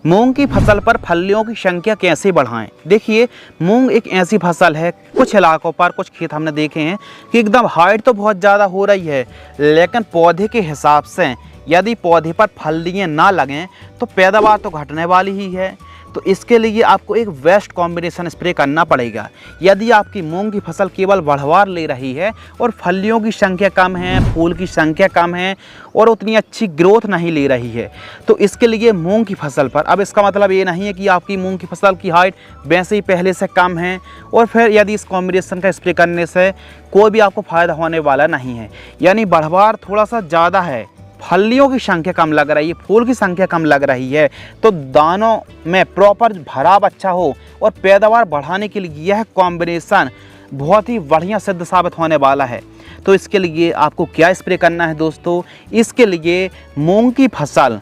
मूंग की फसल पर फलियों की संख्या कैसे बढ़ाएं। देखिए, मूंग एक ऐसी फसल है, कुछ इलाकों पर कुछ खेत हमने देखे हैं कि एकदम हाइट तो बहुत ज़्यादा हो रही है, लेकिन पौधे के हिसाब से यदि पौधे पर फलियाँ ना लगें तो पैदावार तो घटने वाली ही है। तो इसके लिए आपको एक बेस्ट कॉम्बिनेशन स्प्रे करना पड़ेगा। यदि आपकी मूंग की फसल केवल बढ़वार ले रही है और फलियों की संख्या कम है, फूल की संख्या कम है और उतनी अच्छी ग्रोथ नहीं ले रही है, तो इसके लिए मूंग की फसल पर, अब इसका मतलब ये नहीं है कि आपकी मूंग की फसल की हाइट वैसे ही पहले से कम है और फिर यदि इस कॉम्बिनेशन का स्प्रे करने से कोई भी आपको फ़ायदा होने वाला नहीं है। यानी बढ़वार थोड़ा सा ज़्यादा है, फलियों की संख्या कम लग रही है, फूल की संख्या कम लग रही है, तो दानों में प्रॉपर भराव अच्छा हो और पैदावार बढ़ाने के लिए यह कॉम्बिनेशन बहुत ही बढ़िया सिद्ध साबित होने वाला है। तो इसके लिए आपको क्या स्प्रे करना है दोस्तों, इसके लिए मूंग की फसल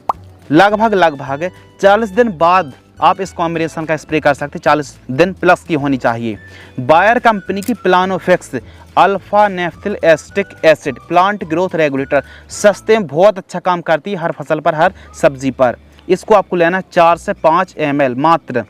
लगभग 40 दिन बाद आप इस कॉम्बिनेशन का स्प्रे कर सकते हैं। 40 दिन प्लस की होनी चाहिए। बायर कंपनी की Planofix alpha naphthyl acetic acid plant growth regulator सस्ते में बहुत अच्छा काम करती है हर फसल पर, हर सब्जी पर। इसको आपको लेना 4 से 5 ml मात्र,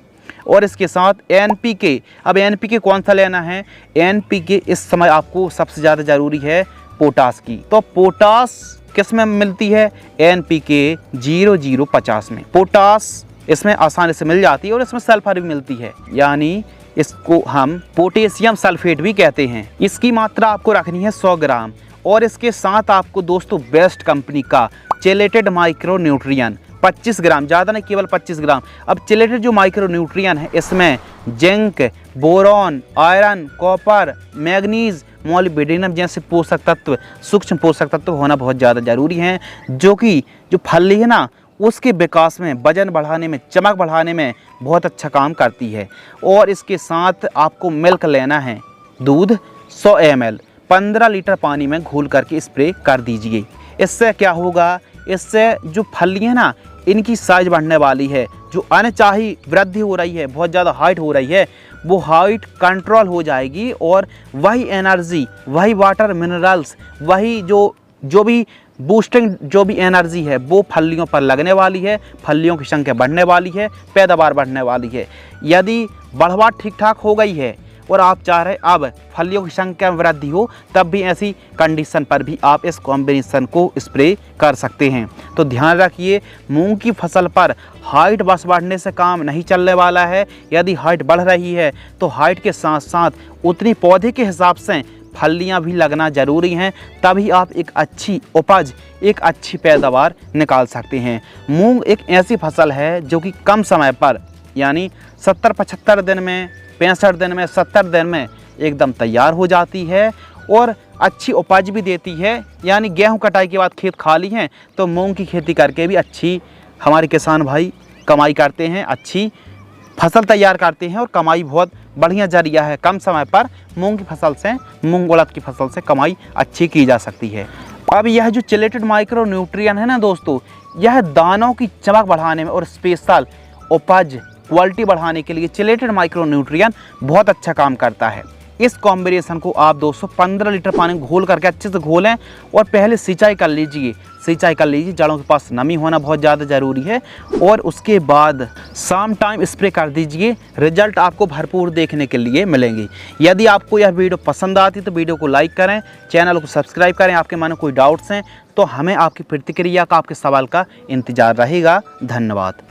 और इसके साथ NPK। अब NPK कौन सा लेना है? NPK इस समय आपको सबसे ज़्यादा ज़रूरी है पोटास की। तो पोटास किस में मिलती है? NPK 0050 में पोटास इसमें आसानी से मिल जाती है और इसमें सल्फर भी मिलती है, यानी इसको हम पोटेशियम सल्फेट भी कहते हैं। इसकी मात्रा आपको रखनी है 100 ग्राम। और इसके साथ आपको दोस्तों बेस्ट कंपनी का चेलेटेड माइक्रो न्यूट्रियन 25 ग्राम, ज़्यादा नहीं, केवल 25 ग्राम। अब चेलेटेड जो माइक्रो न्यूट्रियन है इसमें zinc, boron, iron, copper, manganese, molybdenum जैसे पोषक तत्व, सूक्ष्म पोषक तत्व होना बहुत ज़्यादा ज़रूरी हैं, जो कि जो फली है ना उसके विकास में, वजन बढ़ाने में, चमक बढ़ाने में बहुत अच्छा काम करती है। और इसके साथ आपको मिल्क लेना है, दूध 100 ml 15 लीटर पानी में घोल करके स्प्रे कर दीजिए। इससे क्या होगा? इससे जो फली है ना इनकी साइज बढ़ने वाली है, जो अनचाही वृद्धि हो रही है, बहुत ज़्यादा हाइट हो रही है, वो हाइट कंट्रोल हो जाएगी और वही एनर्जी, वही वाटर मिनरल्स, वही जो भी बूस्टिंग जो भी एनर्जी है वो फलियों पर लगने वाली है, फलियों की संख्या बढ़ने वाली है, पैदावार बढ़ने वाली है। यदि बढ़वार ठीक ठाक हो गई है और आप चाह रहे अब फलियों की संख्या में वृद्धि हो, तब भी ऐसी कंडीशन पर भी आप इस कॉम्बिनेशन को स्प्रे कर सकते हैं। तो ध्यान रखिए, मूंग की फसल पर हाइट बस बढ़ने से काम नहीं चलने वाला है। यदि हाइट बढ़ रही है तो हाइट के साथ साथ उतनी पौधे के हिसाब से फलियां भी लगना ज़रूरी हैं, तभी आप एक अच्छी उपज, एक अच्छी पैदावार निकाल सकते हैं। मूंग एक ऐसी फसल है जो कि कम समय पर, यानी 70-75 दिन में, 65 दिन में, 70 दिन में एकदम तैयार हो जाती है और अच्छी उपज भी देती है। यानी गेहूं कटाई के बाद खेत खाली हैं तो मूंग की खेती करके भी अच्छी हमारे किसान भाई कमाई करते हैं, अच्छी फसल तैयार करते हैं और कमाई बहुत बढ़िया जरिया है। कम समय पर मूंग की फसल से, मूंग उड़द की फसल से कमाई अच्छी की जा सकती है। अब यह जो चिलेटेड माइक्रो न्यूट्रियन है ना दोस्तों, यह दानों की चमक बढ़ाने में और स्पेशल उपज क्वालिटी बढ़ाने के लिए चिलेटेड माइक्रो न्यूट्रियन बहुत अच्छा काम करता है। इस कॉम्बिनेशन को आप 215 लीटर पानी घोल करके अच्छे से घोलें और पहले सिंचाई कर लीजिए। जड़ों के पास नमी होना बहुत ज़्यादा ज़रूरी है और उसके बाद शाम टाइम स्प्रे कर दीजिए। रिजल्ट आपको भरपूर देखने के लिए मिलेंगे। यदि आपको यह वीडियो पसंद आती तो वीडियो को लाइक करें, चैनल को सब्सक्राइब करें। आपके मन में कोई डाउट्स हैं तो हमें आपकी प्रतिक्रिया का, आपके सवाल का इंतज़ार रहेगा। धन्यवाद।